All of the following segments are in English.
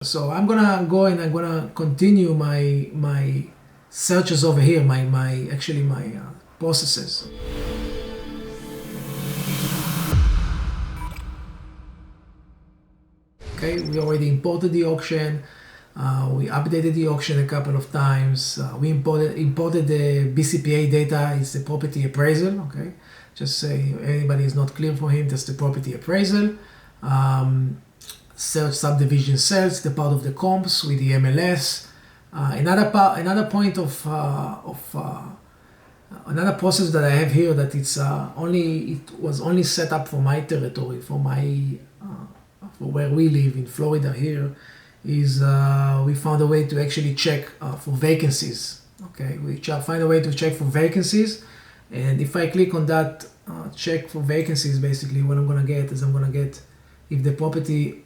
So I'm gonna go and I'm gonna continue my searches over here, my processes. Okay, we already imported the auction. We updated the auction a couple of times. We imported the BCPA data. It's the property appraisal. Okay, just say anybody is not clear for him. That's the property appraisal. Search subdivision sales, the part of the comps with the MLS. Another point of another process that I have here that it was only set up for my territory, for where we live in Florida here, is we found a way to actually check for vacancies. Okay, we find a way to check for vacancies, and if I click on that check for vacancies, basically what I'm gonna get is if the property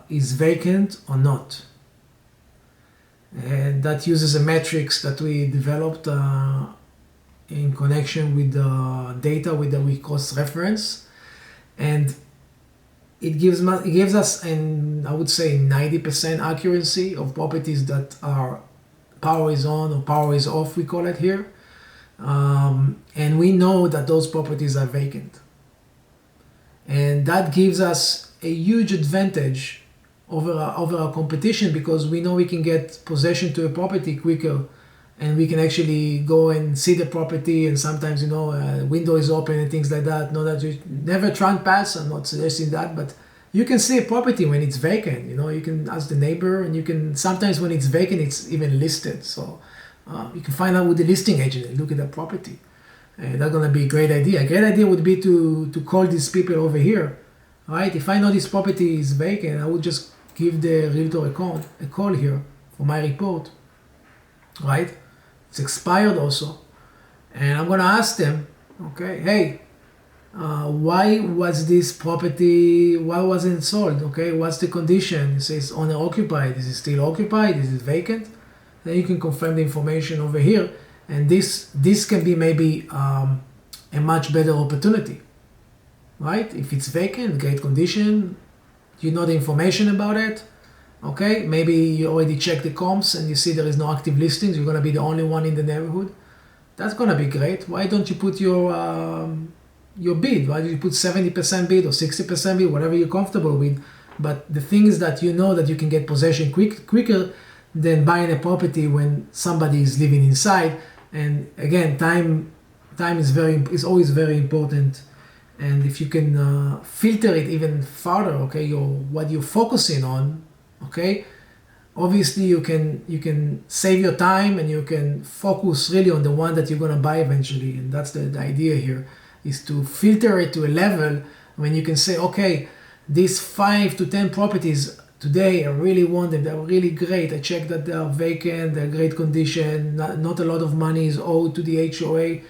is vacant or not. And that uses a matrix that we developed in connection with the data that we cross-reference. And it gives us, I would say, 90% accuracy of properties that are power is on or power is off, we call it here. And we know that those properties are vacant. And that gives us a huge advantage over our competition, because we know we can get possession to a property quicker, and we can actually go and see the property, and sometimes window is open and things like that. No, that you never trespass. I'm not suggesting that, but you can see a property when it's vacant. You can ask the neighbor, and you can sometimes when it's vacant, it's even listed. So you can find out with the listing agent and look at the property. That's gonna be a great idea. A great idea would be to call these people over here. Right? If I know this property is vacant, I would just give the realtor a call here for my report. Right? It's expired also. And I'm gonna ask them, okay, hey, why was this property, why wasn't it sold? Okay, what's the condition? It says owner occupied. Is it still occupied? Is it vacant? Then you can confirm the information over here. And this can be maybe a much better opportunity. Right? If it's vacant, great condition, you know the information about it. Okay, maybe you already checked the comps and you see there is no active listings. You're gonna be the only one in the neighborhood. That's gonna be great. Why don't you put your bid? Why do you put 70% bid or 60% bid, whatever you're comfortable with? But the thing is that you know that you can get possession quicker than buying a property when somebody is living inside. And again, time is always very important. And if you can filter it even further, okay, what you're focusing on, okay, obviously you can save your time and you can focus really on the one that you're gonna buy eventually. And that's the idea here, is to filter it to a level when you can say, okay, these 5 to 10 properties today, I really want them. They're really great. I checked that they are vacant. They're great condition. Not a lot of money is owed to the HOA.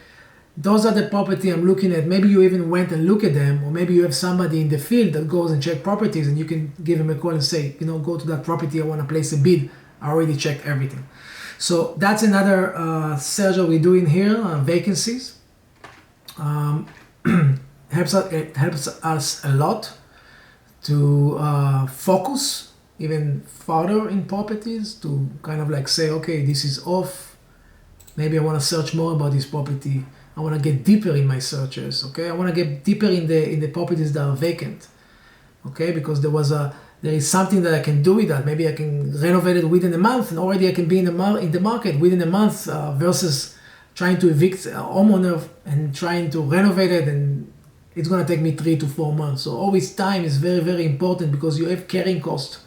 Those are the property I'm looking at. Maybe you even went and look at them, or maybe you have somebody in the field that goes and check properties, and you can give him a call and say, go to that property. I want to place a bid. I already checked everything. So that's another search that we're doing here, vacancies. It helps us a lot to focus even further in properties, to kind of like say, okay, this is off. Maybe I want to search more about this property. I want to get deeper in my searches, okay? I want to get deeper in the properties that are vacant, okay? Because there is something that I can do with that. Maybe I can renovate it within a month, and already I can be in the market within a month versus trying to evict a homeowner and trying to renovate it, and it's going to take me 3 to 4 months. So always time is very, very important, because you have carrying cost.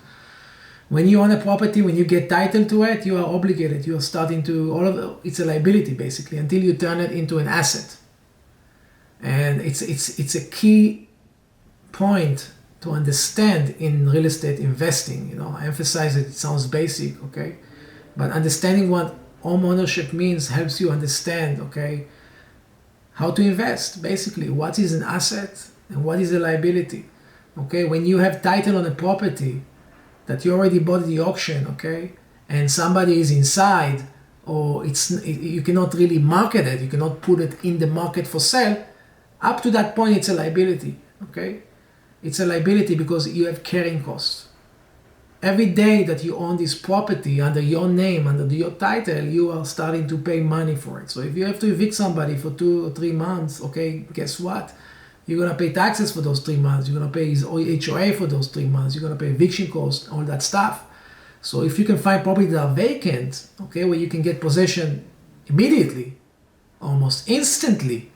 When you own a property, when you get title to it, you are obligated. You are starting to, it's a liability basically, until you turn it into an asset. And it's a key point to understand in real estate investing. I emphasize it sounds basic, okay? But understanding what home ownership means helps you understand, okay, how to invest, basically. What is an asset and what is a liability? Okay, when you have title on a property that you already bought at the auction, okay, and somebody is inside, or you cannot really market it, you cannot put it in the market for sale, up to that point it's a liability, okay? It's a liability because you have carrying costs. every day that you own this property under your name, under your title, you are starting to pay money for it. So if you have to evict somebody for 2 or 3 months, okay, guess what? You're gonna pay taxes for those 3 months. You're gonna pay his HOA for those 3 months. You're gonna pay eviction costs, all that stuff. So if you can find property that are vacant, okay, where you can get possession immediately, almost instantly,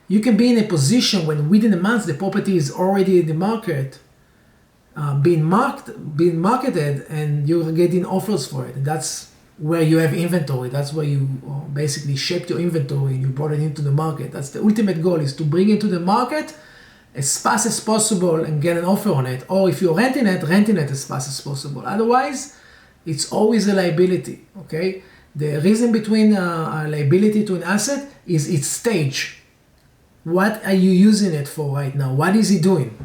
you can be in a position when within a month the property is already in the market, being marketed, and you're getting offers for it. And that's where you have inventory. That's where you basically shaped your inventory and you brought it into the market. That's the ultimate goal, is to bring it to the market as fast as possible and get an offer on it. Or if you're renting it as fast as possible. Otherwise, it's always a liability, okay? The reason between a liability to an asset is its stage. What are you using it for right now? What is it doing?